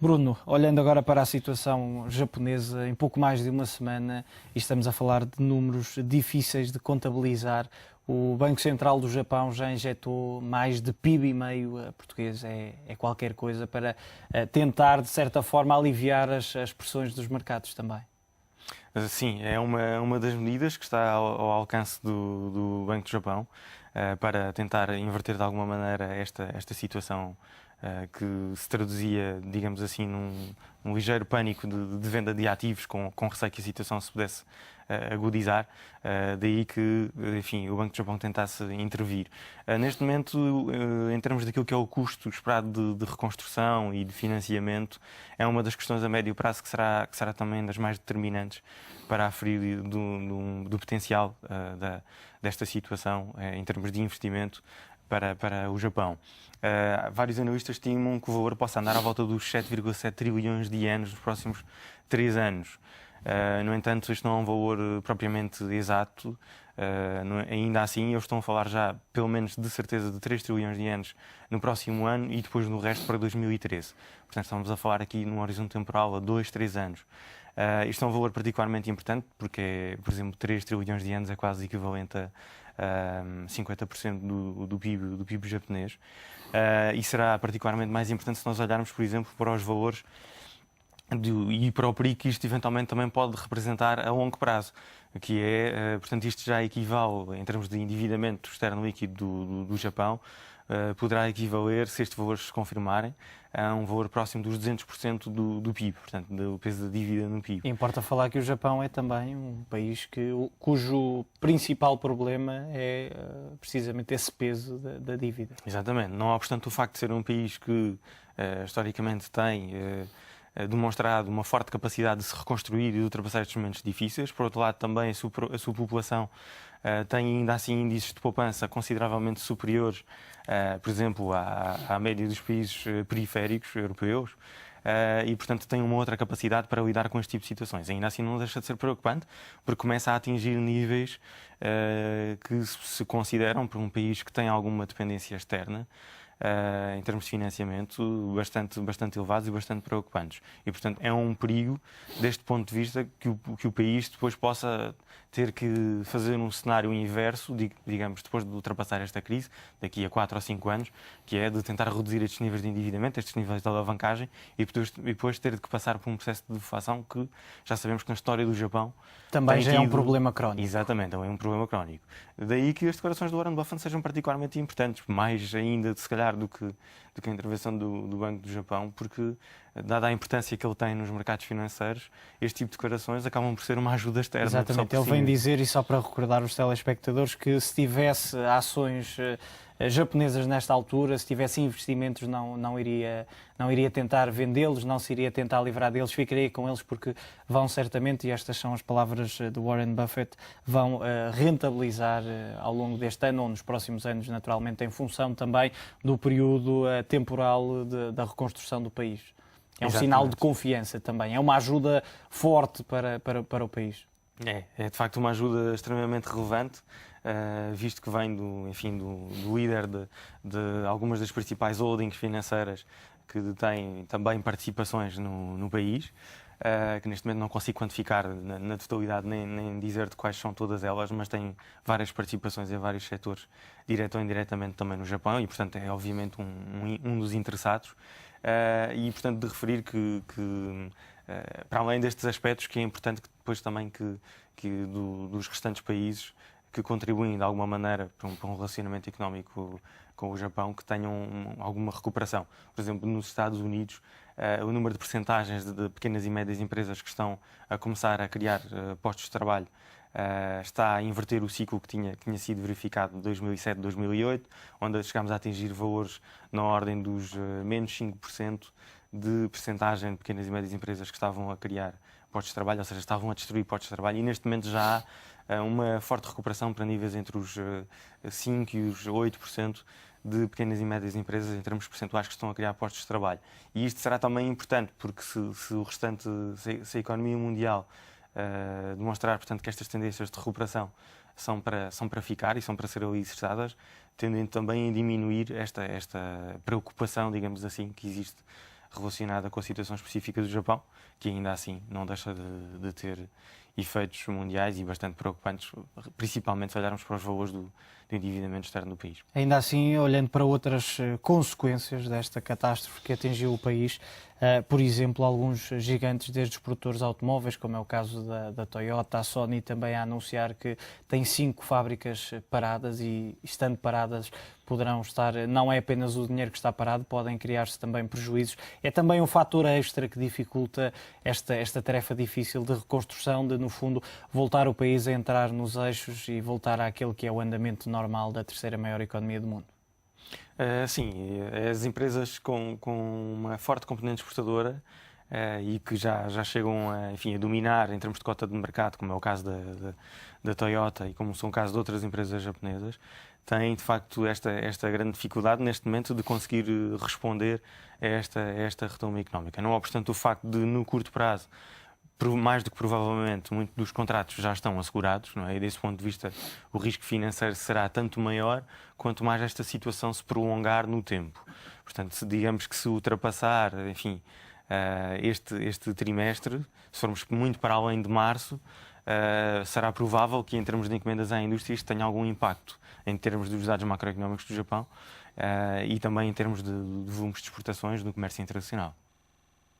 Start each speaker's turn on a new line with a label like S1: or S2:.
S1: Bruno, olhando agora para a situação japonesa, em pouco mais de uma semana, e estamos a falar de números difíceis de contabilizar, o Banco Central do Japão já injetou mais de PIB e meio português, é qualquer coisa, para tentar, de certa forma, aliviar as pressões dos mercados também.
S2: Sim, é uma das medidas que está ao alcance do Banco do Japão para tentar inverter de alguma maneira esta situação que se traduzia, digamos assim, num ligeiro pânico de venda de ativos, com receio que a situação se pudesse agudizar. Daí que, enfim, o Banco do Japão tentasse intervir. Neste momento, em termos daquilo que é o custo esperado de reconstrução e de financiamento, é uma das questões a médio prazo que será também das mais determinantes para aferir do potencial desta situação em termos de investimento para o Japão. Vários analistas estimam que o valor possa andar à volta dos 7,7 trilhões de ienes nos próximos 3 anos. No entanto, isto não é um valor propriamente exato. Ainda assim, eles estão a falar já, pelo menos de certeza, de 3 trilhões de ienes no próximo ano e depois no resto para 2013. Portanto, estamos a falar aqui num horizonte temporal a 2, 3 anos. Isto é um valor particularmente importante porque, por exemplo, 3 trilhões de ienes é quase equivalente a 50% do PIB japonês. E será particularmente mais importante se nós olharmos, por exemplo, para os valores e para o perigo que isto eventualmente também pode representar a longo prazo, que é, portanto, isto já equivale, em termos de endividamento externo líquido do Japão, poderá equivaler, se estes valores se confirmarem, a um valor próximo dos 200% do PIB, portanto, do peso da dívida no PIB.
S1: Importa falar que o Japão é também um país cujo principal problema é precisamente esse peso da dívida.
S2: Exatamente. Não obstante o facto de ser um país que, historicamente, tem demonstrado uma forte capacidade de se reconstruir e de ultrapassar estes momentos difíceis. Por outro lado, também a sua população tem ainda assim índices de poupança consideravelmente superiores, por exemplo, à média dos países periféricos europeus. E, portanto, tem uma outra capacidade para lidar com este tipo de situações. Ainda assim não deixa de ser preocupante, porque começa a atingir níveis que se consideram, para um país que tem alguma dependência externa, em termos de financiamento, bastante elevados e bastante preocupantes. E, portanto, é um perigo, deste ponto de vista, que o país depois possa ter que fazer um cenário inverso, digamos, depois de ultrapassar esta crise, daqui a 4 ou 5 anos, que é de tentar reduzir estes níveis de endividamento, estes níveis de alavancagem, e depois ter de passar por um processo de deflação que já sabemos que na história do Japão
S1: também já é um problema crónico.
S2: Exatamente, também é um problema crónico. Daí que as declarações do Warren Buffett sejam particularmente importantes, mais ainda, se calhar, do que a intervenção do Banco do Japão, porque, dada a importância que ele tem nos mercados financeiros, este tipo de declarações acabam por ser uma ajuda externa.
S1: Exatamente, ele vem dizer, e só para recordar os telespectadores, que se tivesse ações japonesas nesta altura, se tivesse investimentos, não iria tentar vendê-los, não se iria tentar livrar deles, ficaria com eles porque vão certamente, e estas são as palavras do Warren Buffett, vão rentabilizar ao longo deste ano ou nos próximos anos, naturalmente, em função também do período temporal da reconstrução do país. É um sinal de confiança também, é uma ajuda forte para o país.
S2: É de facto uma ajuda extremamente relevante, visto que vem do líder de algumas das principais holdings financeiras que detêm também participações no país, que neste momento não consigo quantificar na totalidade nem dizer de quais são todas elas, mas tem várias participações em vários setores, direto ou indiretamente também no Japão, e portanto é obviamente um dos interessados. E portanto de referir que para além destes aspectos, que é importante que depois também dos restantes países que contribuem de alguma maneira para um relacionamento económico com o Japão, que tenham alguma recuperação. Por exemplo, nos Estados Unidos, o número de percentagens de pequenas e médias empresas que estão a começar a criar postos de trabalho está a inverter o ciclo que tinha sido verificado em 2007, 2008, onde chegámos a atingir valores na ordem dos menos 5% de percentagem de pequenas e médias empresas que estavam a criar postos de trabalho, ou seja, estavam a destruir postos de trabalho, e neste momento já há uma forte recuperação para níveis entre os 5% e os 8% de pequenas e médias empresas em termos percentuais que estão a criar postos de trabalho. E isto será também importante, porque se a economia mundial demonstrar, portanto, que estas tendências de recuperação são para ficar e são para ser alicerçadas, tendendo também a diminuir esta preocupação, digamos assim, que existe relacionada com a situação específica do Japão, que ainda assim não deixa de ter efeitos mundiais e bastante preocupantes, principalmente se olharmos para os valores do endividamento externo do país.
S1: Ainda assim, olhando para outras consequências desta catástrofe que atingiu o país, por exemplo, alguns gigantes, desde os produtores automóveis, como é o caso da Toyota, a Sony também a anunciar que tem 5 fábricas paradas e, estando paradas, poderão estar, não é apenas o dinheiro que está parado, podem criar-se também prejuízos. É também um fator extra que dificulta esta tarefa difícil de reconstrução, de, no fundo, voltar o país a entrar nos eixos e voltar àquele que é o andamento normal da terceira maior economia do mundo.
S2: Sim, as empresas com uma forte componente exportadora e que já chegam a dominar em termos de cota de mercado, como é o caso da Toyota e como são o caso de outras empresas japonesas, têm de facto esta grande dificuldade neste momento de conseguir responder a esta retoma económica. Não obstante o facto de, no curto prazo, mais do que provavelmente, muitos dos contratos já estão assegurados, não é? E desse ponto de vista, o risco financeiro será tanto maior quanto mais esta situação se prolongar no tempo. Portanto, digamos que se ultrapassar, enfim, este trimestre, se formos muito para além de março, será provável que, em termos de encomendas à indústria, isto tenha algum impacto em termos dos dados macroeconómicos do Japão e também em termos de volumes de exportações no comércio internacional.